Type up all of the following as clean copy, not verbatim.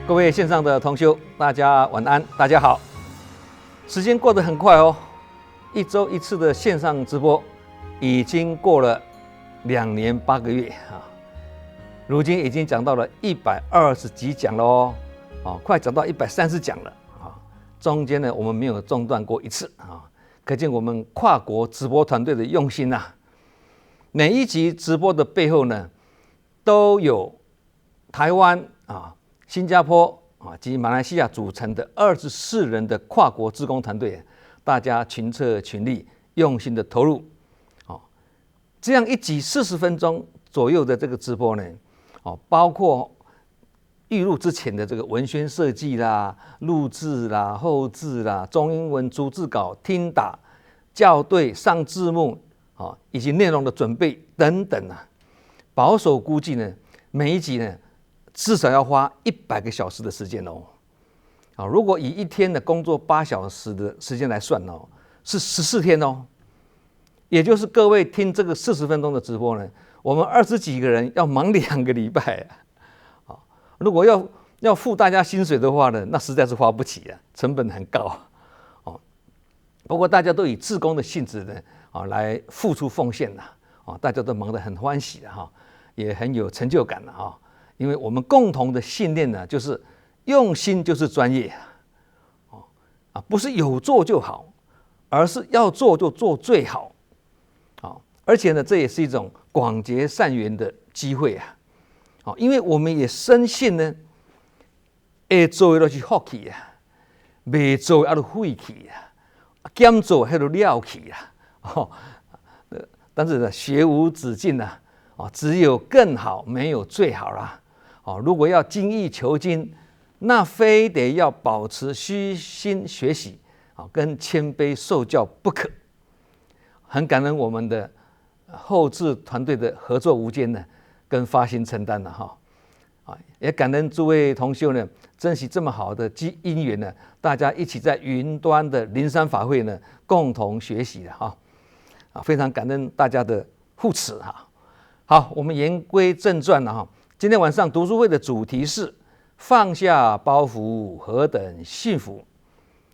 各位线上的同修，大家晚安，大家好。时间过得很快哦，一周一次的线上直播，已经过了2年8个月啊，如今已经讲到了120几讲了哦，快讲到130讲了啊。中间呢，我们没有中断过一次啊，可见我们跨国直播团队的用心啊。每一集直播的背后呢，都有台湾啊、新加坡及马来西亚组成的24人的跨国志工团队，大家群策群力，用心的投入。这样一集40分钟左右的这个直播呢，包括预录之前的这个文宣设计啦、录制啦、后制啦、中英文逐字稿、听打、校对、上字幕以及内容的准备等等啊，保守估计呢，每一集呢至少要花100个小时的时间哦。如果以一天的工作8小时的时間来算哦，是14天哦。也就是各位听这个40分钟的直播呢，我们20几个人要忙2个礼拜啊。如果要付大家薪水的话呢，那实在是花不起啊，成本很高哦。不过大家都以志工的性质呢来付出奉献大家都忙得很欢喜也很有成就感因为我们共同的信念呢，就是用心就是专业不是有做就好，而是要做就做最好而且呢，这也是一种广结善缘的机会因为我们也深信呢，会做的就是福气没做的就废气兼做还就了气但是呢，学无止境只有更好，没有最好啦如果要精益求精，那非得要保持虚心学习跟谦卑受教不可。很感恩我们的后制团队的合作无间呢，跟发心承担也感恩诸位同修呢，珍惜这么好的因缘呢，大家一起在云端的灵山法会呢，共同学习非常感恩大家的护持好，我们言归正传今天晚上读书会的主题是放下包袱何等幸福，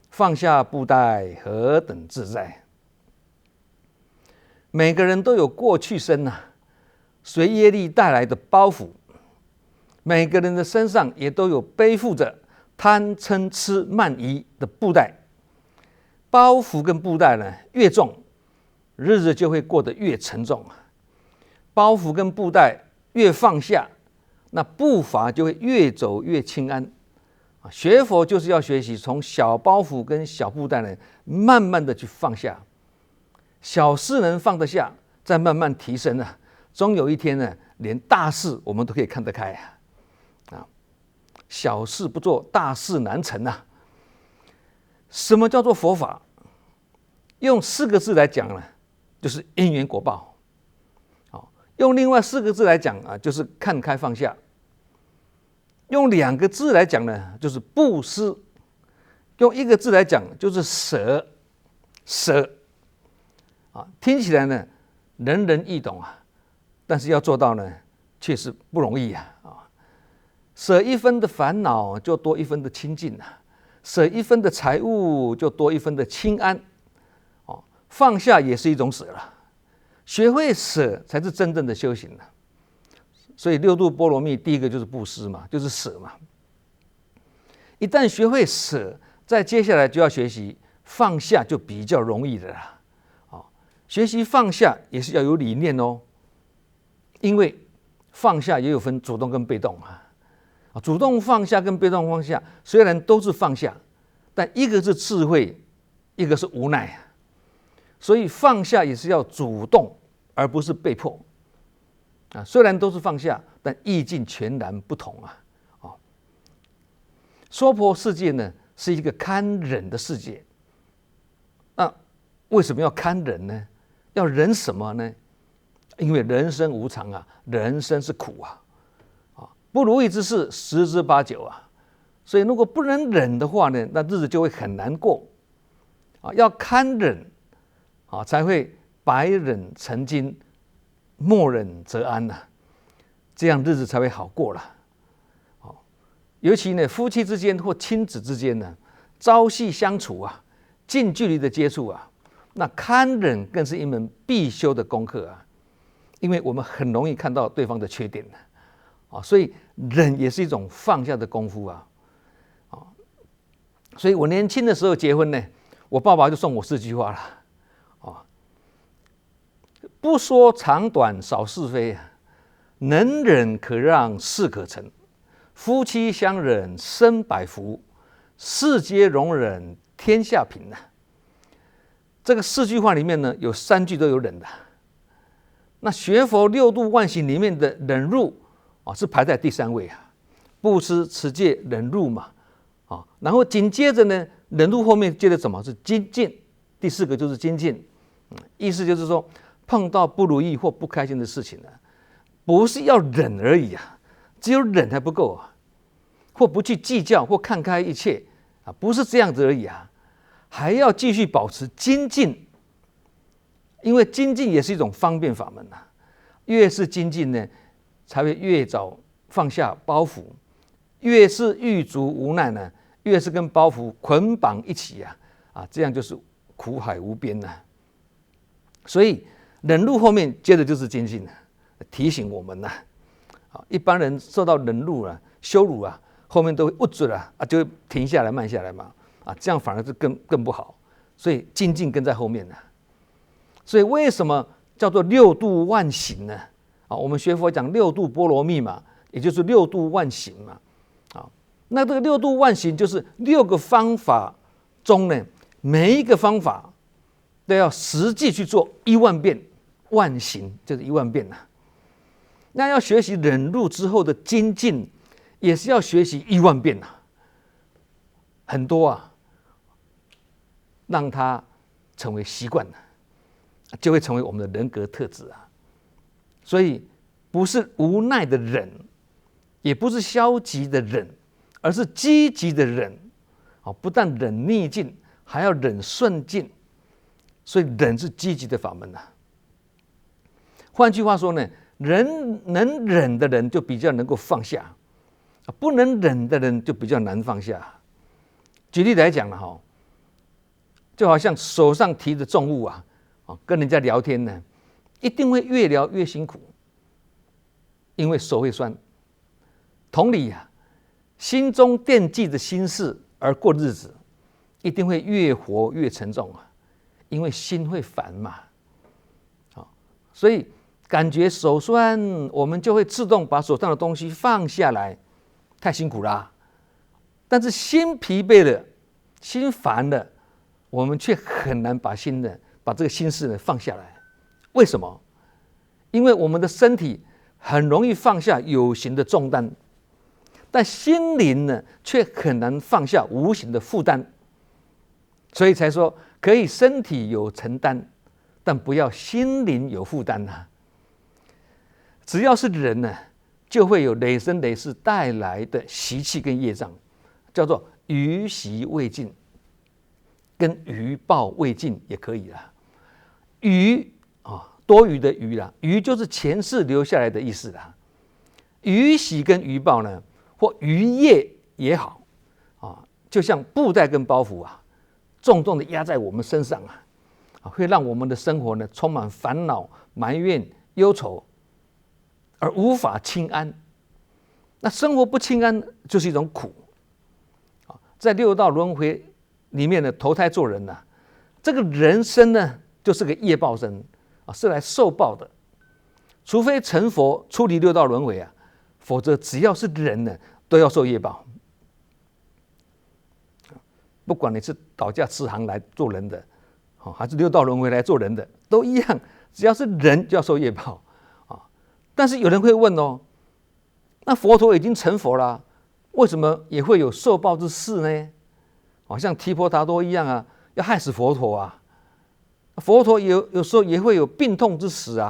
放下布袋何等自在。每个人都有过去生随业力带来的包袱，每个人的身上也都有背负着贪嗔痴慢疑的布袋。包袱跟布袋呢越重，日子就会过得越沉重包袱跟布袋越放下，那步伐就会越走越轻安学佛就是要学习从小包袱跟小布袋呢，慢慢的去放下。小事能放得下，再慢慢提升终有一天呢，连大事我们都可以看得开小事不做，大事难成什么叫做佛法？用4个字来讲呢，就是因缘果报用另外4个字来讲就是看开放下。用2个字来讲呢，就是布施。用1个字来讲就是舍听起来呢人人易懂但是要做到呢确实不容易舍1分的烦恼就多1分的清净舍1分的财物就多1分的清安放下也是一种舍了，学会舍才是真正的修行所以6度波罗蜜第一个就是布施嘛，就是舍嘛。一旦学会舍，再接下来就要学习放下，就比较容易的啦学习放下也是要有理念因为放下也有分主动跟被动主动放下跟被动放下虽然都是放下，但一个是智慧，一个是无奈所以放下也是要主动，而不是被迫虽然都是放下，但意境全然不同娑婆世界呢是一个堪忍的世界，那为什么要堪忍呢？要忍什么呢？因为人生无常人生是苦不如意之事10之8九所以如果不能忍的话呢，那日子就会很难过要堪忍才会百忍成金，莫忍则安这样日子才会好过了尤其呢夫妻之间或亲子之间呢，朝夕相处啊，近距离的接触啊，那堪忍更是一门必修的功课啊，因为我们很容易看到对方的缺点啊，所以忍也是一种放下的功夫啊，所以我年轻的时候结婚呢，我爸爸就送我4句话了，不说长短少是非，能忍可让事可成，夫妻相忍生百福，世皆容忍天下平啊。这个4句话里面呢，有3句都有忍的。那学佛6度万行里面的忍辱是排在第3位啊，布施、持戒、忍辱嘛，然后紧接着呢，忍辱后面接着什么？是精进，第4个就是精进，意思就是说，碰到不如意或不开心的事情呢，不是要忍而已啊，只有忍还不够啊，或不去计较或看开一切啊，不是这样子而已啊，还要继续保持精进，因为精进也是一种方便法门啊，越是精进呢，才会越早放下包袱，越是狱卒无奈呢，越是跟包袱捆绑一起啊，这样就是苦海无边呐。所以忍辱后面接着就是精进，提醒我们一般人受到忍辱羞辱后面都会捂住就会停下来慢下来嘛，这样反而是更不好，所以精进跟在后面所以为什么叫做6度万行呢？我们学佛讲6度波罗蜜嘛，也就是6度万行嘛。那这个6度万行就是6个方法中呢，每一个方法都要实际去做10000遍，万行就是10000遍那要学习忍辱之后的精进，也是要学习10000遍很多让它成为习惯就会成为我们的人格特质所以不是无奈的忍，也不是消极的忍，而是积极的忍不但忍逆境，还要忍顺境，所以忍是积极的法门换句话说呢，能忍的人就比较能够放下，不能忍的人就比较难放下。举例来讲就好像手上提着重物跟人家聊天呢，一定会越聊越辛苦，因为手会酸。同理心中惦记着心事而过日子，一定会越活越沉重因为心会烦嘛。所以感觉手酸，我们就会自动把手上的东西放下来，太辛苦啦。但是心疲惫了，心烦了，我们却很难把这个心事放下来。为什么？因为我们的身体很容易放下有形的重担，但心灵呢，却很难放下无形的负担。所以才说，可以身体有承担，但不要心灵有负担只要是人呢，就会有累生累世带来的习气跟业障，叫做余习未尽，跟余报未尽也可以余多余的余余就是前世留下来的意思余习跟余报呢，或余业也好就像布袋跟包袱重重的压在我们身上会让我们的生活呢充满烦恼、埋怨、忧愁，而无法清安。那生活不清安就是一种苦在6道轮回里面呢，投胎做人这个人生呢，就是个业报身是来受报的。除非成佛出离6道轮回否则只要是人呢，都要受业报。不管你是倒驾慈航来做人的还是6道轮回来做人的，都一样，只要是人就要受业报但是有人会问那佛陀已经成佛了，为什么也会有受报之事呢？像提婆达多一样要害死佛陀佛陀有时候也会有病痛之时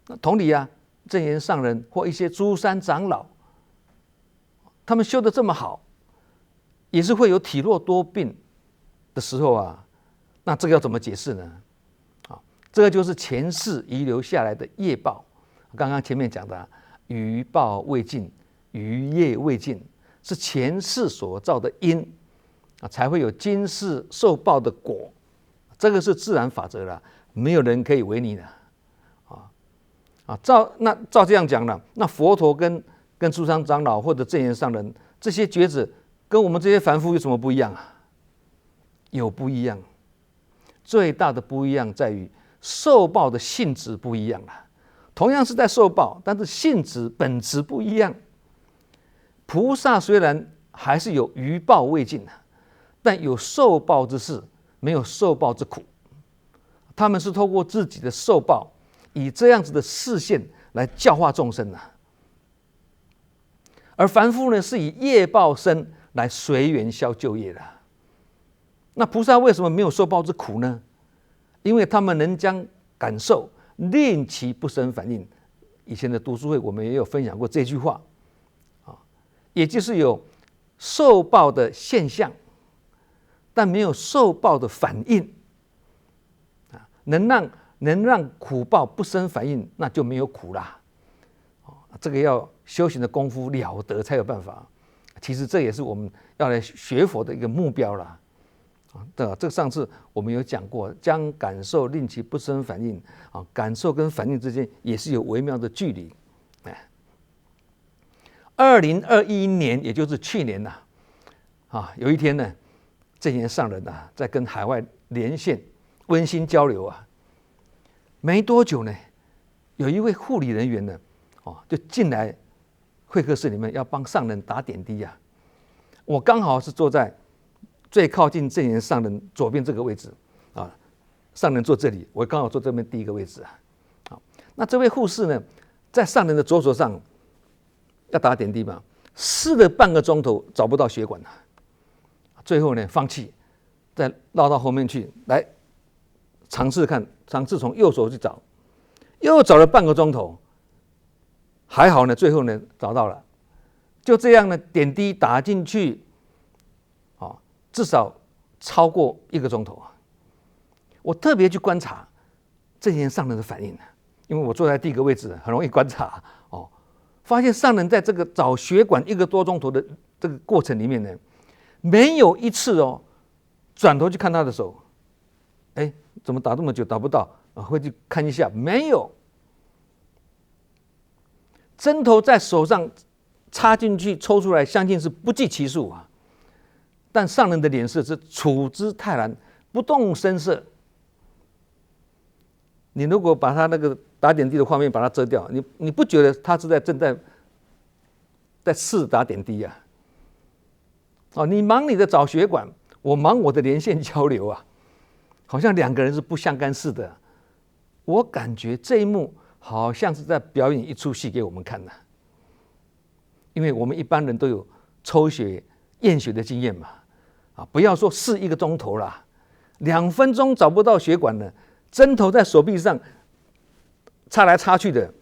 那同理证严上人或一些诸山长老，他们修得这么好，也是会有体弱多病的时候那这个要怎么解释呢？这个就是前世遗留下来的业报，刚刚前面讲的余报未尽，余业未尽，是前世所造的因才会有今世受报的果。这个是自然法则了，没有人可以违逆的照这样讲了，那佛陀跟书山长老或者正言上人这些觉子，跟我们这些凡夫有什么不一样啊？有不一样，最大的不一样在于受报的性质不一样了。同样是在受报，但是性质本质不一样。菩萨虽然还是有余报未尽，但有受报之事，没有受报之苦。他们是透过自己的受报，以这样子的视线来教化众生而凡夫呢，是以业报身来随缘消旧业的。那菩萨为什么没有受报之苦呢？因为他们能将感受令其不生反应。以前的读书会我们也有分享过这句话也就是有受报的现象，但没有受报的反应能让苦报不生反应，那就没有苦啦这个要修行的功夫了得才有办法。其实这也是我们要来学佛的一个目标啦对吧？这个上次我们有讲过，将感受令其不生反应感受跟反应之间也是有微妙的距离。2021年，也就是去年有一天呢，正言上人在跟海外连线温馨交流没多久呢，有一位护理人员呢就进来会客室里面要帮上人打点滴我刚好是坐在最靠近正言上人左边这个位置上人坐这里，我刚好坐这边第一个位置那这位护士呢，在上人的左手上要打点滴嘛，试了半个钟头找不到血管最后呢放弃，再绕到后面去来尝试从右手去找，又找了半个钟头，还好呢，最后呢找到了。就这样呢，点滴打进去至少超过1个钟头我特别去观察正言上人的反应因为我坐在第一个位置，很容易观察发现上人在这个找血管1个多钟头的这个过程里面呢，没有一次转头去看他的手，怎么打这么久打不到会去看一下，没有。针头在手上插进去抽出来，相信是不计其数但上人的脸色是处之泰然，不动声色。你如果把他那个打点滴的画面把它遮掉，你不觉得他是正在试打点滴你忙你的找血管，我忙我的连线交流好像2个人是不相干似的。我感觉这一幕好像是在表演一出戏给我们看因为我们一般人都有抽血验血的经验嘛不要说试1个钟头啦，2分钟找不到血管了，针头在手臂上插来插去的，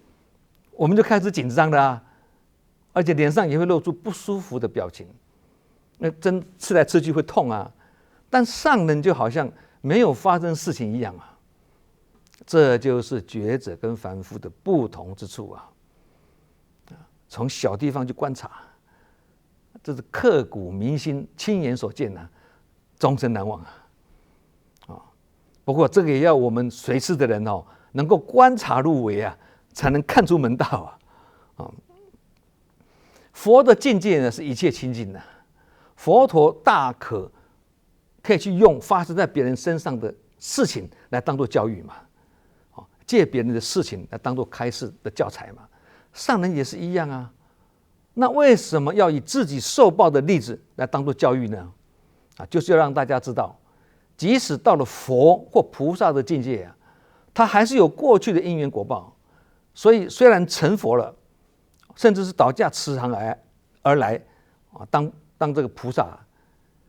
我们就开始紧张了而且脸上也会露出不舒服的表情，那针刺来刺去会痛但上人就好像没有发生事情一样这就是觉者跟凡夫的不同之处从小地方去观察，这是刻骨铭心，亲眼所见终身难忘不过这个也要我们随侍的人能够观察入微才能看出门道佛的境界呢是一切清净佛陀大可以去用发生在别人身上的事情来当作教育嘛借别人的事情来当作开示的教材嘛。上人也是一样那为什么要以自己受报的例子来当作教育呢就是要让大家知道，即使到了佛或菩萨的境界他还是有过去的因缘果报，所以虽然成佛了，甚至是倒驾慈航而来当这个菩萨，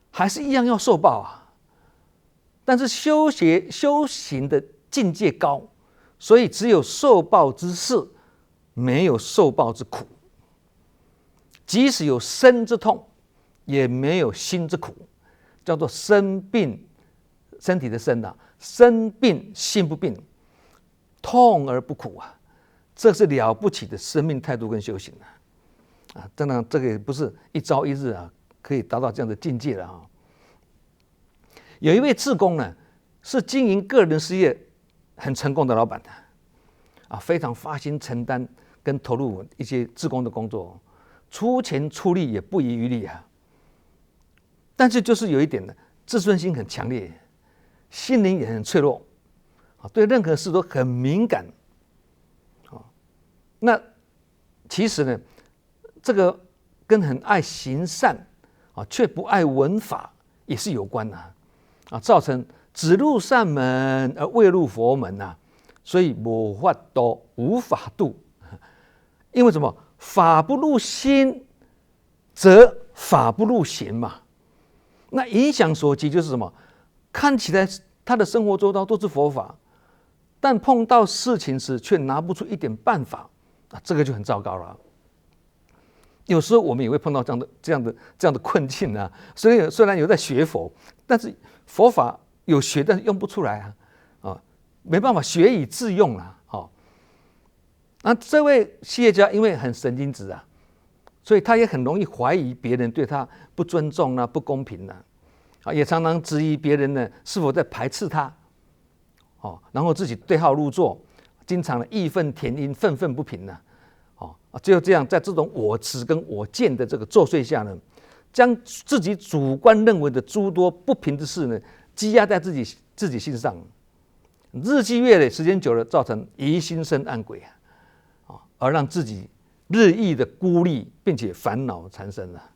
还是一样要受报但是修行的境界高，所以只有受报之事，没有受报之苦。即使有身之痛，也没有心之苦，叫做身病，身体的身身病心不病，痛而不苦这是了不起的生命态度跟修行当然这个也不是一朝一日啊可以达到这样的境界了啊。有一位志工呢，是经营个人事业很成功的老板啊，非常发心承担跟投入一些志工的工作，出钱出力也不遗余力啊。但是就是有一点呢，自尊心很强烈，心灵也很脆弱啊，对任何事都很敏感啊。那其实呢，这个跟很爱行善啊，却不爱闻法也是有关的啊，造成只入善门而未入佛门呐，所以无法度，无法度。因为什么？法不入心，则法不入行嘛。那影响所及就是什么？看起来他的生活周遭都是佛法，但碰到事情时却拿不出一点办法啊，这个就很糟糕了。有时候我们也会碰到这样的困境啊。虽然有在学佛，但是佛法有学，但是用不出来啊，没办法学以致用啊。那这位企业家因为很神经质啊，所以他也很容易怀疑别人对他不尊重啊、不公平啊，也常常质疑别人呢是否在排斥他，然后自己对号入座，经常的义愤填膺、愤愤不平只有这样，在这种我执跟我见的这个作祟下呢，将自己主观认为的诸多不平之事呢，积压在自己心上，日积月累，时间久了，造成疑心生暗鬼而让自己日益的孤立，并且烦恼缠身了。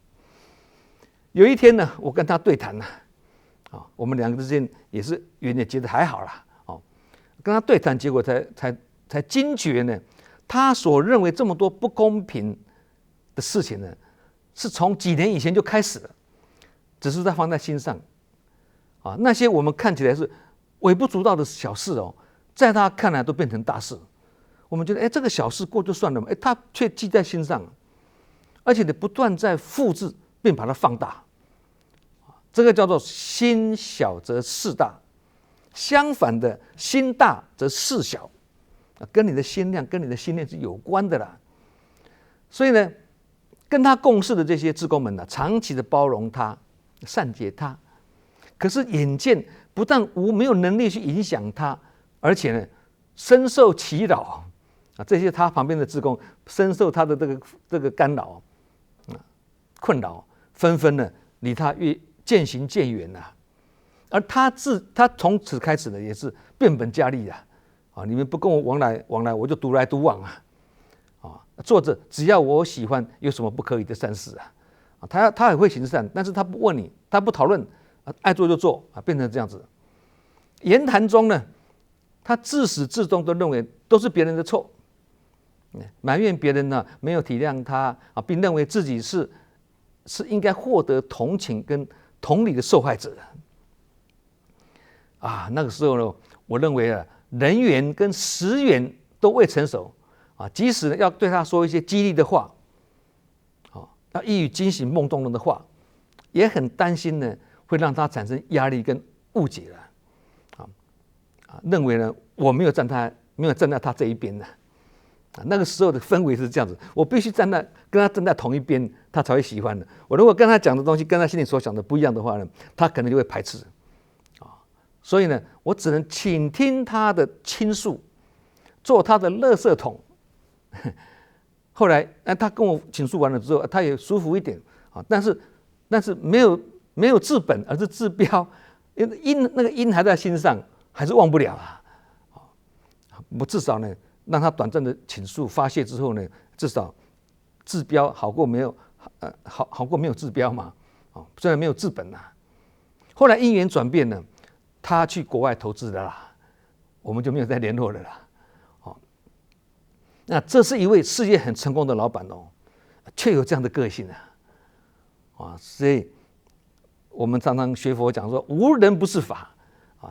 有一天呢，我跟他对谈我们两个之间也是缘也结得还好啦跟他对谈，结果才惊觉呢，他所认为这么多不公平的事情呢，是从几年以前就开始了，只是他放在心上那些我们看起来是微不足道的小事在他看来都变成大事。我们觉得，这个小事过就算了嘛，他却记在心上，而且不断在复制，并把它放大。这个叫做心小则事大，相反的，心大则事小，跟你的心量、跟你的心念是有关的啦。所以呢，跟他共事的这些志工们长期的包容他、善解他，可是眼见不但没有能力去影响他，而且呢，深受其扰。这些他旁边的志工深受他的这个干扰困扰，纷纷呢离他越渐行渐远而他从此开始呢，也是变本加厉你们不跟我往来，我就独来独往做着只要我喜欢，有什么不可以的善事他也会行善，但是他不问你，他不讨论爱做就做变成这样子。言谈中呢，他自始至终都认为都是别人的错。埋怨别人呢没有体谅他并认为自己是应该获得同情跟同理的受害者那个时候呢，我认为人缘跟时缘都未成熟即使要对他说一些激励的话要一语惊醒梦中人的话，也很担心呢会让他产生压力跟误解认为呢我没有站在他这一边那个时候的氛围是这样子，我必须跟他站在同一边，他才会喜欢的。我如果跟他讲的东西跟他心里所想的不一样的话呢，他可能就会排斥所以呢，我只能倾听他的倾诉，做他的垃圾桶。后来他跟我倾诉完了之后，他也舒服一点但是没有治本，而是治标，因那个因还在心上，还是忘不了我至少呢，让他短暂的倾诉发泄之后呢，至少治标好过没有好过没有治标嘛虽然没有治本后来因缘转变呢，他去国外投资了啦，我们就没有再联络了啦那这是一位事业很成功的老板却有这样的个性所以我们常常学佛讲说无人不是法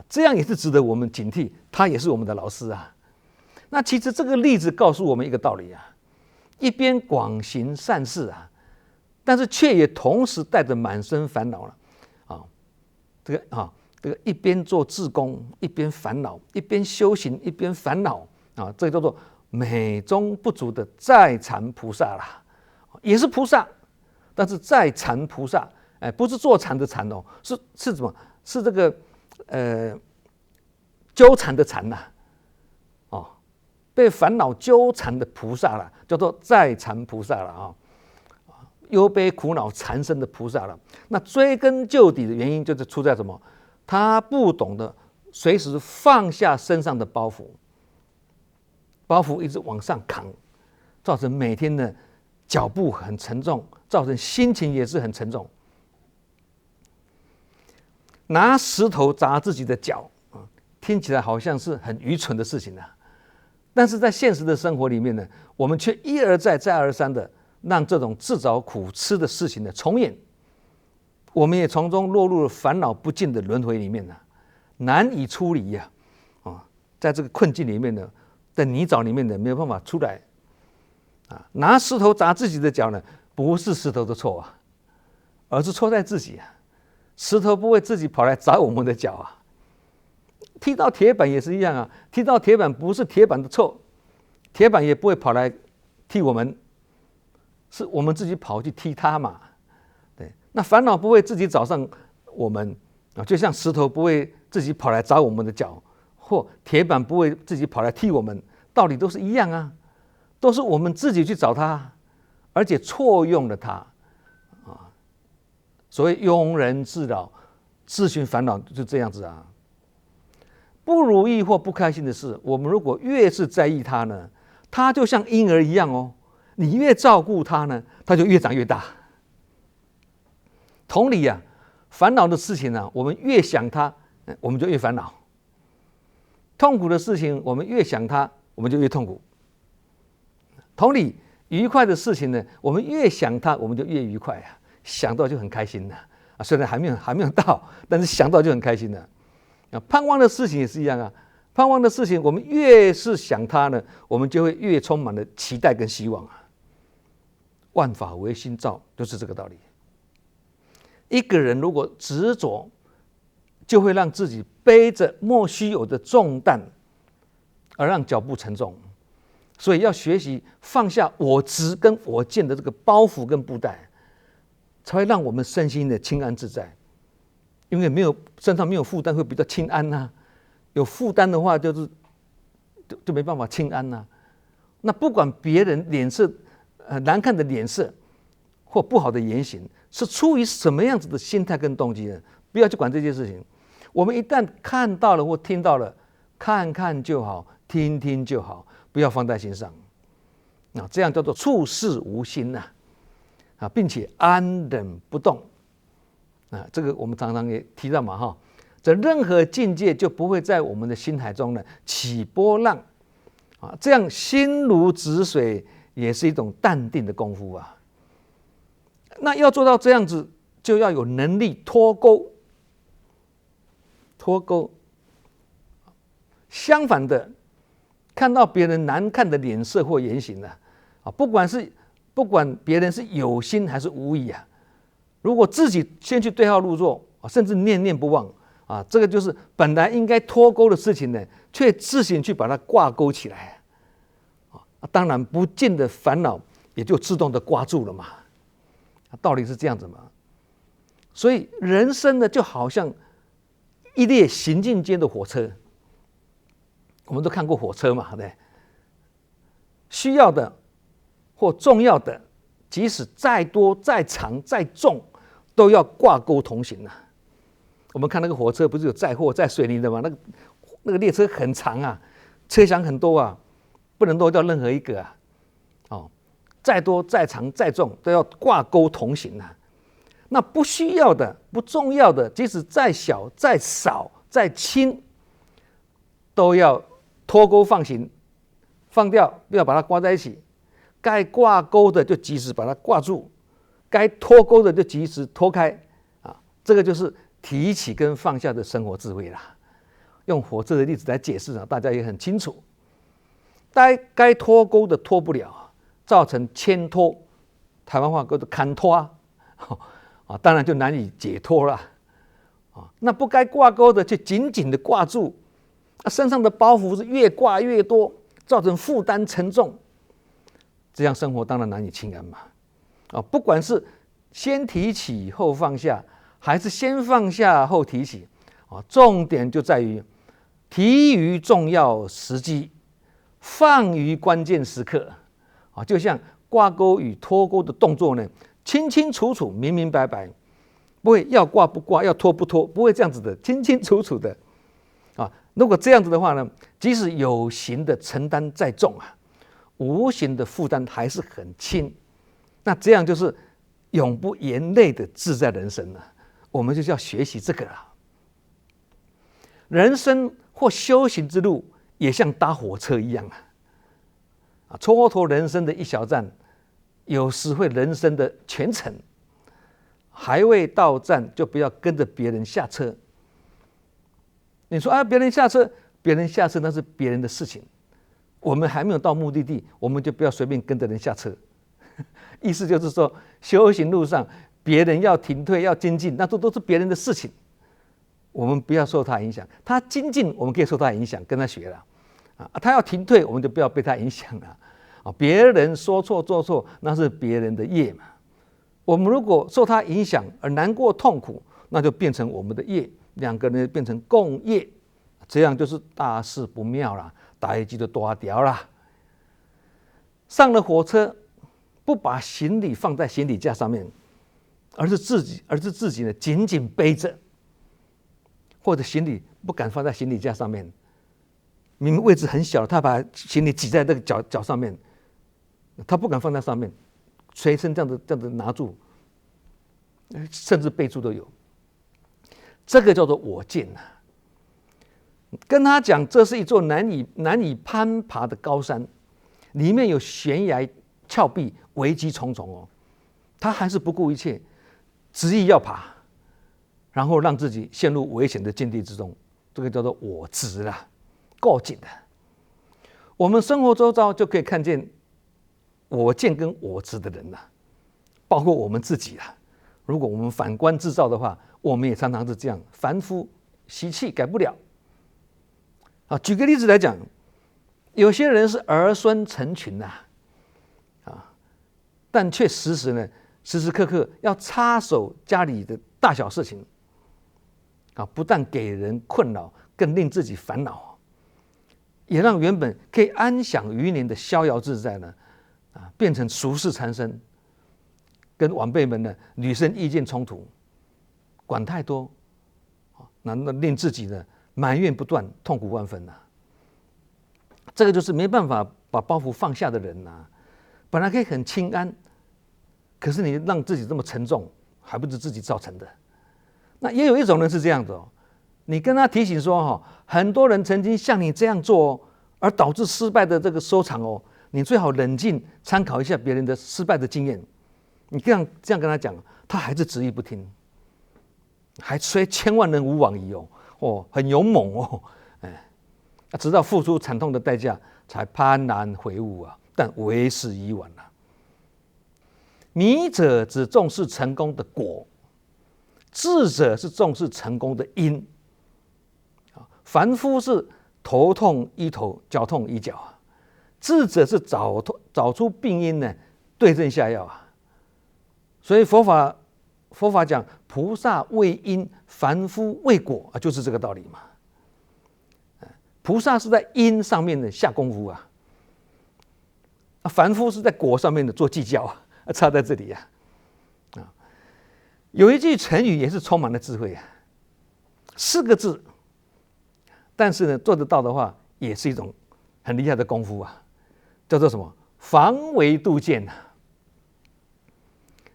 这样也是值得我们警惕，他也是我们的老师那其实这个例子告诉我们一个道理一边广行善事但是却也同时带着满身烦恼了这个一边做志工一边烦恼，一边修行一边烦恼这叫做美中不足的在禅菩萨啦。也是菩萨，但是在禅菩萨，不是坐禅的禅哦，是什么？是这个纠缠的缠呐，哦，被烦恼纠缠的菩萨了，叫做在禅菩萨了啊，忧悲苦恼缠身的菩萨了。那追根究底的原因就是出在什么？他不懂得随时放下身上的包袱，包袱一直往上扛，造成每天的脚步很沉重，造成心情也是很沉重。拿石头砸自己的脚，听起来好像是很愚蠢的事情啊，但是在现实的生活里面呢，我们却一而再再而三的让这种自找苦吃的事情呢重演，我们也从中落入了烦恼不尽的轮回里面呢，难以出离呀，在这个困境里面呢，在泥沼里面呢没有办法出来，拿石头砸自己的脚呢，不是石头的错啊，而是错在自己啊。石头不会自己跑来砸我们的脚啊，踢到铁板也是一样啊，踢到铁板不是铁板的错，铁板也不会跑来踢我们，是我们自己跑去踢它嘛。对，那烦恼不会自己找上我们啊，就像石头不会自己跑来砸我们的脚，或铁板不会自己跑来踢我们，道理都是一样啊，都是我们自己去找它，而且错用了它。所谓庸人自扰，自寻烦恼，就这样子啊。不如意或不开心的事，我们如果越是在意它呢，它就像婴儿一样哦，你越照顾它呢，它就越长越大。同理啊，烦恼的事情呢，我们越想它，我们就越烦恼；痛苦的事情，我们越想它，我们就越痛苦。同理，愉快的事情呢，我们越想它，我们就越愉快啊。想到就很开心了啊，虽然还没有到，但是想到就很开心了。盼望的事情也是一样啊，盼望的事情，我们越是想它呢，我们就会越充满了期待跟希望啊。万法唯心造，就是这个道理。一个人如果执着，就会让自己背着莫须有的重担，而让脚步沉重。所以要学习放下我执跟我见的这个包袱跟布袋，才会让我们身心的轻安自在。因为身上没有负担，会比较轻安呐。有负担的话，就没办法轻安呐。那不管别人脸色难看的脸色或不好的言行，是出于什么样子的心态跟动机呢？不要去管这些事情。我们一旦看到了或听到了，看看就好，听听就好，不要放在心上。这样叫做处事无心呐。并且安忍不动这个我们常常也提到嘛哈，这任何境界就不会在我们的心海中呢起波浪这样心如止水也是一种淡定的功夫啊。那要做到这样子，就要有能力脱钩。相反的，看到别人难看的脸色或言行不管别人是有心还是无意啊，如果自己先去对号入座，甚至念念不忘这个就是本来应该脱钩的事情呢，却自行去把它挂钩起来当然不尽的烦恼也就自动的挂住了嘛。道理是这样子嘛。所以人生呢，就好像一列行进间的火车，我们都看过火车嘛，对，需要的或重要的，即使再多、再长、再重，都要挂钩同行啊。我们看那个火车，不是有载货、载水泥的吗？那个列车很长啊，车厢很多啊，不能漏掉任何一个啊。再多、再长、再重，都要挂钩同行啊。那不需要的、不重要的，即使再小、再少、再轻，都要脱钩放行，放掉，不要把它挂在一起。该挂钩的就及时把它挂住，该脱钩的就及时脱开这个就是提起跟放下的生活智慧啦。用火车的例子来解释大家也很清楚。该脱钩的脱不了，造成牵拖，台湾话叫做牵拖当然就难以解脱了那不该挂钩的就紧紧的挂住身上的包袱是越挂越多，造成负担沉重，这样生活当然难以轻安嘛。不管是先提起后放下，还是先放下后提起，重点就在于提于重要时机，放于关键时刻。就像挂钩与脱钩的动作呢，清清楚楚、明明白白，不会要挂不挂、要脱不脱，不会这样子的，清清楚楚的。如果这样子的话呢，即使有形的承担再重无形的负担还是很轻。那这样就是永不言累的自在人生了。我们就是要学习这个了。人生或修行之路也像搭火车一样蹉跎人生的一小站，有时会人生的全程。还未到站就不要跟着别人下车。你说别人下车那是别人的事情，我们还没有到目的地，我们就不要随便跟着人下车。意思就是说，修行路上别人要停退要精进，那都是别人的事情，我们不要受他影响。他精进我们可以受他影响，跟他学了他要停退我们就不要被他影响了别人说错做错那是别人的业嘛，我们如果受他影响而难过痛苦，那就变成我们的业，两个人变成共业，这样就是大事不妙了，大事就大条了。上了火车，不把行李放在行李架上面，而是自己呢紧紧背着，或者行李不敢放在行李架上面，明明位置很小，他把行李挤在那个脚上面，他不敢放在上面，随身这样子拿住，甚至背住都有。这个叫做我见跟他讲，这是一座难以攀爬的高山，里面有悬崖峭壁，危机重重他还是不顾一切，执意要爬，然后让自己陷入危险的境地之中。这个叫做我执啦，够紧的。我们生活周遭就可以看见我见跟我执的人包括我们自己如果我们反观自照的话，我们也常常是这样，凡夫习气改不了举个例子来讲，有些人是儿孙成群但却时时刻刻要插手家里的大小事情不但给人困扰，更令自己烦恼，也让原本可以安享余年的逍遥自在变成俗世缠身，跟晚辈们屡生意见冲突，管太多那令自己埋怨不断，痛苦万分这个就是没办法把包袱放下的人本来可以很清安，可是你让自己这么沉重，还不是自己造成的。那也有一种人是这样的你跟他提醒说很多人曾经像你这样做而导致失败的这个收场你最好冷静参考一下别人的失败的经验。你这样跟他讲，他还是执意不听，还虽千万人吾往矣很勇猛直到付出惨痛的代价才幡然悔悟但为时已晚了。迷者只重视成功的果，智者是重视成功的因。凡夫是头痛医头，脚痛医脚智者是找出病因对症下药所以佛法讲菩萨为因，凡夫为果就是这个道理嘛。菩萨是在因上面的下功夫凡夫是在果上面的做计较差在这里有一句成语也是充满了智慧4个字，但是做得到的话，也是一种很厉害的功夫叫做什么？防微杜渐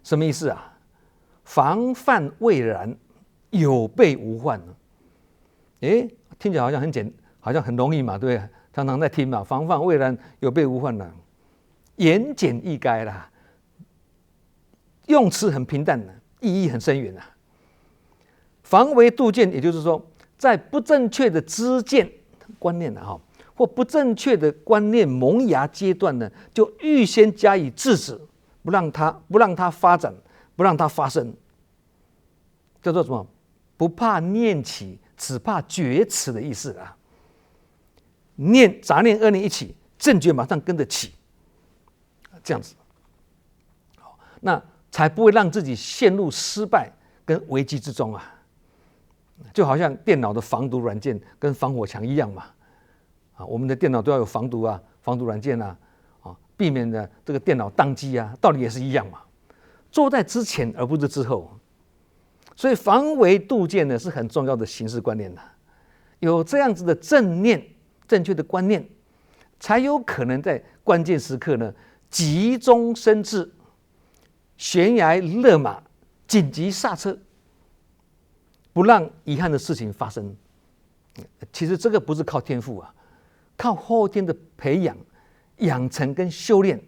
什么意思防范未然，有备无患听起来好像好像很容易嘛，对不对？常常在听嘛，防范未然，有备无患言简意赅用词很平淡意义很深远防微杜渐，也就是说，在不正确的知见观念或不正确的观念萌芽阶段就预先加以制止，不让它发展，不让它发生，叫做什么？不怕念起，只怕觉迟的意思杂念恶念一起，正觉马上跟着起，这样子。那才不会让自己陷入失败跟危机之中啊。就好像电脑的防毒软件跟防火墙一样嘛，我们的电脑都要有防毒软件避免的这个电脑宕机道理也是一样嘛，做在之前而不是之后。所以防微杜渐呢是很重要的行事观念有这样子的正确的观念，才有可能在关键时刻呢急中生智，悬崖勒马，紧急刹车，不让遗憾的事情发生。其实这个不是靠天赋靠后天的培养、养成跟修炼，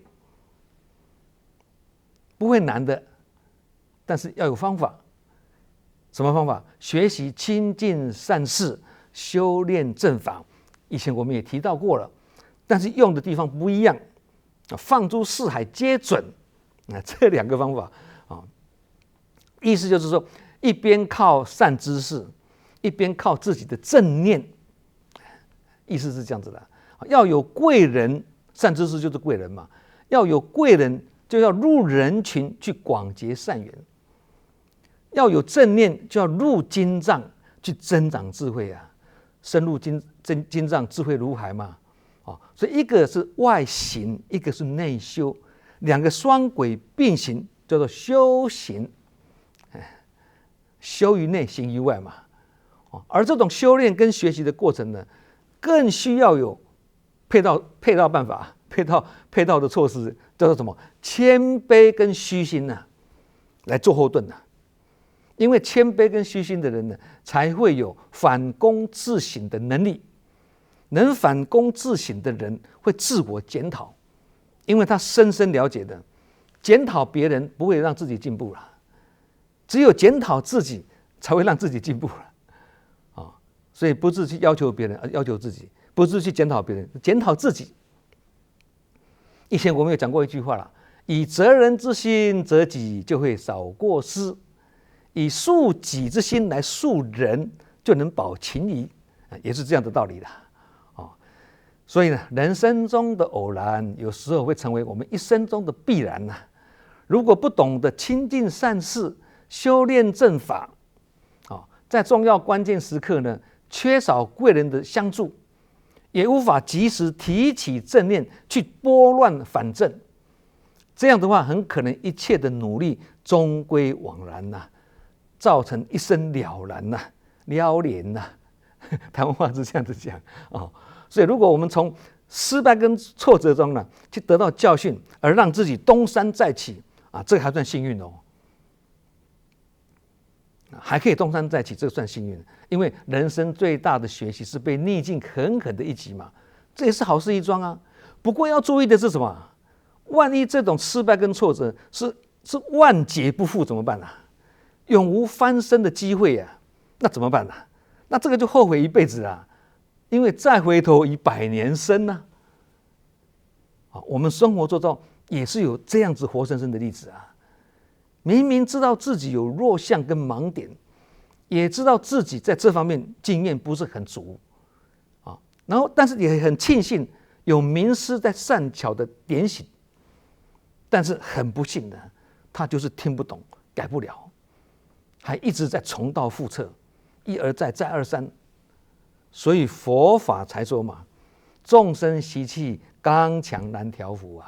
不会难的，但是要有方法。什么方法？学习亲近善事，修炼正法。以前我们也提到过了，但是用的地方不一样。放诸四海皆准，这两个方法意思就是说，一边靠善知识，一边靠自己的正念，意思是这样子的。要有贵人，善知识就是贵人嘛，要有贵人就要入人群去广结善缘。要有正念，就要入经藏去增长智慧深入经藏，智慧如海嘛。所以一个是外行，一个是内修，两个双轨并行，叫做修行。修于内，行于外嘛。而这种修炼跟学习的过程呢，更需要有配套办法，配套的措施，叫做什么？谦卑跟虚心来做后盾因为谦卑跟虚心的人呢，才会有反躬自省的能力。能反躬自省的人会自我检讨，因为他深深了解的，检讨别人不会让自己进步了，只有检讨自己才会让自己进步了。所以不是去要求别人，而要求自己；不是去检讨别人，检讨自己。以前我们有讲过一句话了：以责人之心责己，就会少过失。以恕己之心来恕人，就能保情谊，也是这样的道理的。所以呢，人生中的偶然，有时候会成为我们一生中的必然如果不懂得亲近善事、修炼正法，在重要关键时刻呢，缺少贵人的相助，也无法及时提起正念去拨乱反正。这样的话，很可能一切的努力终归枉然造成一生了然了连台湾话是这样子讲所以如果我们从失败跟挫折中呢，去得到教训，而让自己东山再起这个还算幸运还可以东山再起，这个算幸运。因为人生最大的学习是被逆境狠狠的一击嘛，这也是好事一桩不过要注意的是什么？万一这种失败跟挫折是万劫不复怎么办永无翻身的机会那怎么办那这个就后悔一辈子因为再回头已百年身我们生活中也是有这样子活生生的例子明明知道自己有弱项跟盲点，也知道自己在这方面经验不是很足然后但是也很庆幸有名师在善巧的点醒，但是很不幸的，他就是听不懂，改不了，还一直在重蹈覆辙，一而再再而三。所以佛法才说嘛，众生习气刚强难调伏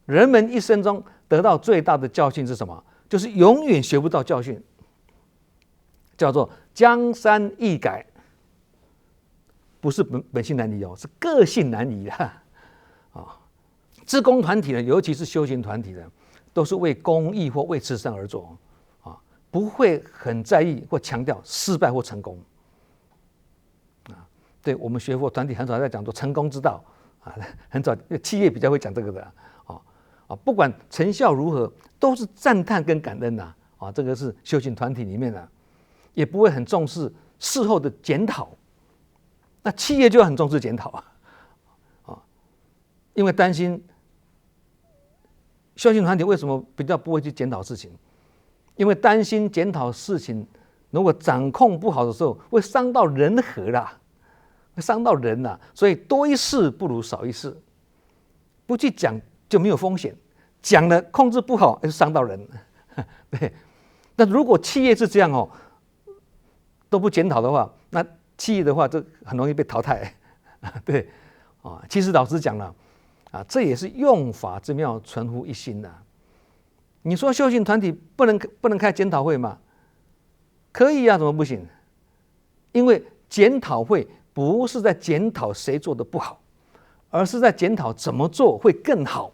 人们一生中得到最大的教训是什么？就是永远学不到教训，叫做江山易改，不是本性难移是个性难移志工团体呢，尤其是修行团体呢，都是为公益或为慈善而做不会很在意或强调失败或成功对，我们学佛团体很少在讲做成功之道很少，企业比较会讲这个的不管成效如何，都是赞叹跟感恩这个是修行团体里面也不会很重视事后的检讨。那企业就很重视检讨因为担心修行团体为什么比较不会去检讨事情？因为担心检讨事情如果掌控不好的时候，会伤到人和会伤到人所以多一事不如少一事，不去讲就没有风险，讲了控制不好，就伤到人。对，那如果企业是这样哦，都不检讨的话，那企业的话就很容易被淘汰。对，其实老实讲了，这也是用法之妙，存乎一心的。你说修行团体不能开检讨会吗？可以啊，怎么不行？因为检讨会不是在检讨谁做的不好，而是在检讨怎么做会更好。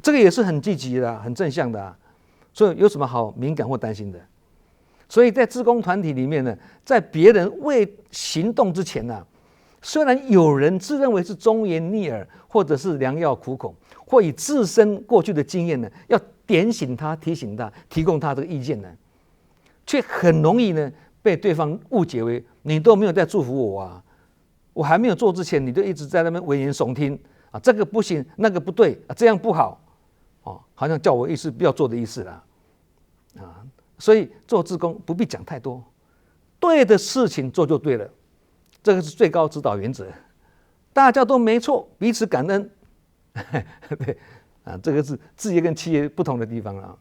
这个也是很积极的，很正向的。所以有什么好敏感或担心的？所以在志工团体里面呢，在别人未行动之前呢，虽然有人自认为是忠言逆耳，或者是良药苦口，或以自身过去的经验呢，要点醒他、提醒他、提供他这个意见呢，却很容易呢被对方误解为你都没有在祝福我啊，我还没有做之前，你就一直在那边危言耸听啊，这个不行，那个不对啊，这样不好。好像叫我意思不要做的意思啦，所以做志工不必讲太多，对的事情做就对了，这个是最高指导原则。大家都没错，彼此感恩，对这个是事业跟企业不同的地方啊。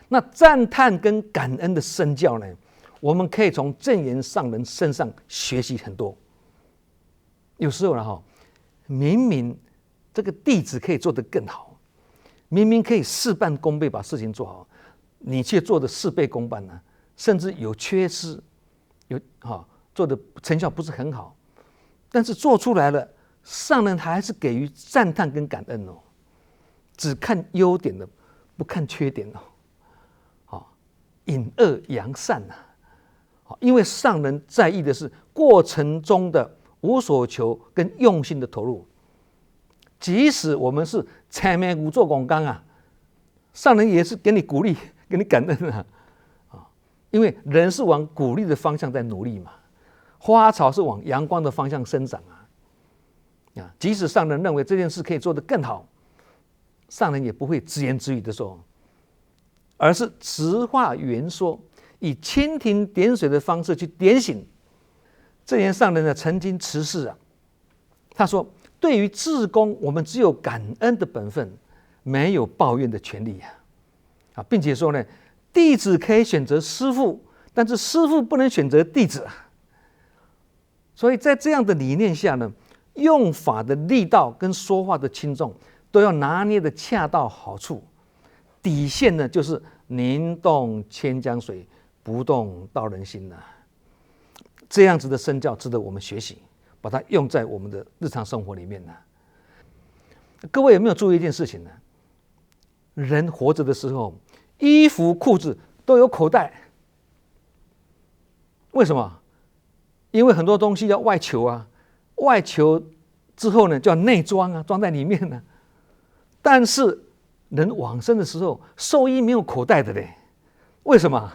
那赞叹跟感恩的身教呢，我们可以从证严上人身上学习很多。有时候呢，明明这个弟子可以做得更好。明明可以事半功倍把事情做好，你却做的事倍功半呢，甚至有缺失，做的成效不是很好，但是做出来了，上人还是给予赞叹跟感恩哦，只看优点的，不看缺点哦，引恶扬善呐，因为上人在意的是过程中的无所求跟用心的投入。即使我们是前面无做广纲啊，上人也是给你鼓励，给你感恩啊，因为人是往鼓励的方向在努力嘛，花草是往阳光的方向生长啊，即使上人认为这件事可以做得更好，上人也不会直言直语的说，而是直话圆说，以蜻蜓点水的方式去点醒。这言上人呢曾经辞世啊，他说，对于志工，我们只有感恩的本分，没有抱怨的权利啊，并且说呢，弟子可以选择师父，但是师父不能选择弟子啊。所以在这样的理念下呢，用法的力道跟说话的轻重都要拿捏的恰到好处，底线呢就是宁动千江水，不动道人心呐。这样子的身教值得我们学习。把它用在我们的日常生活里面呢。各位有没有注意一件事情呢？人活着的时候，衣服裤子都有口袋，为什么？因为很多东西要外求啊，外求之后呢，就要内装啊，装在里面呢。但是人往生的时候，寿衣没有口袋的嘞，为什么？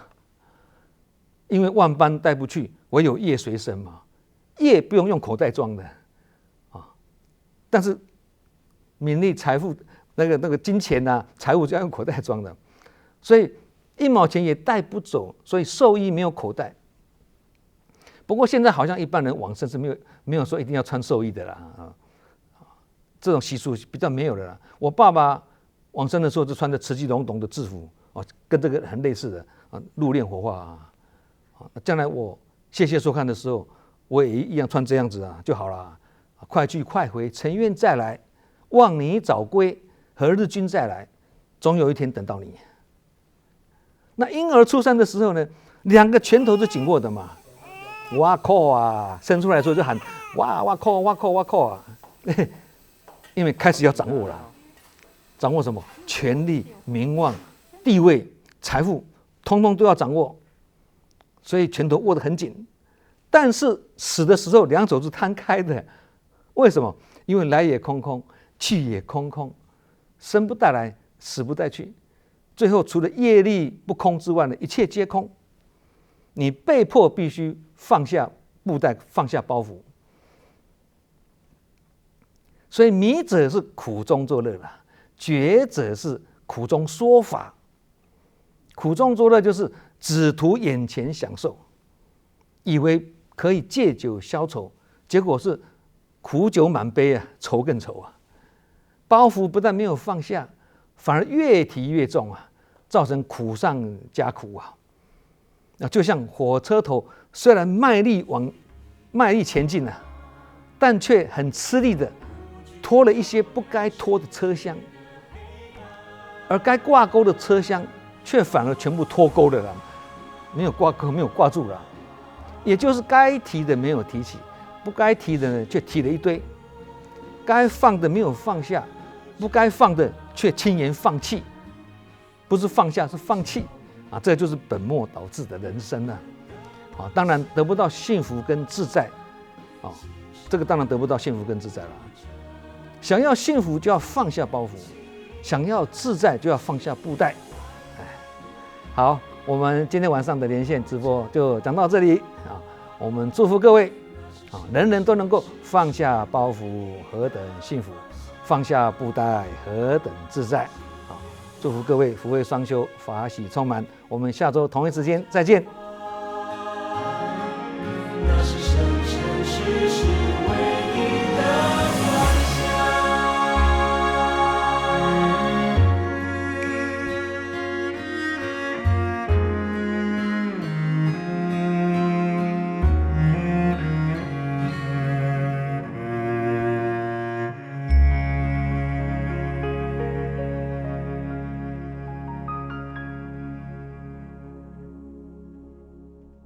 因为万般带不去，唯有业随身嘛。业不用口袋装的但是名利财富那个金钱啊，财物就要用口袋装的，所以1毛钱也带不走，所以寿衣没有口袋。不过现在好像一般人往生是没有说一定要穿寿衣的啦这种习俗比较没有了啦。我爸爸往生的时候就穿着慈济龙董的制服跟这个很类似的入殓火化将来我谢谢收看的时候。我也一样穿这样子就好了，快去快回，尘愿再来，望你早归，何日君再来？总有一天等到你。那婴儿出生的时候呢，2个拳头是紧握的嘛，哇靠啊，生出来的时候就喊哇靠哇靠哇靠啊，因为开始要掌握了，掌握什么？权力、名望、地位、财富，通通都要掌握，所以拳头握得很紧。但是死的时候2手是摊开的，为什么？因为来也空空，去也空空，生不带来，死不带去，最后除了业力不空之外呢，一切皆空。你被迫必须放下布袋，放下包袱。所以迷者是苦中作乐了，觉者是苦中说法。苦中作乐就是只图眼前享受，以为可以借酒消愁，结果是苦酒满杯啊，愁更愁啊。包袱不但没有放下，反而越提越重啊，造成苦上加苦啊。就像火车头虽然卖力前进啊，但却很吃力的拖了一些不该拖的车厢，而该挂钩的车厢却反而全部脱钩了啦，没有挂钩，没有挂住了。也就是该提的没有提起，不该提的呢却提了一堆，该放的没有放下，不该放的却轻言放弃，不是放下是放弃啊，这就是本末倒置的人生啊！啊，当然得不到幸福跟自在，啊，这个当然得不到幸福跟自在了。想要幸福就要放下包袱，想要自在就要放下布袋。好，我们今天晚上的连线直播就讲到这里啊！我们祝福各位啊，人人都能够放下包袱，何等幸福；放下布袋，何等自在。啊，祝福各位福慧双修，法喜充满。我们下周同一时间再见。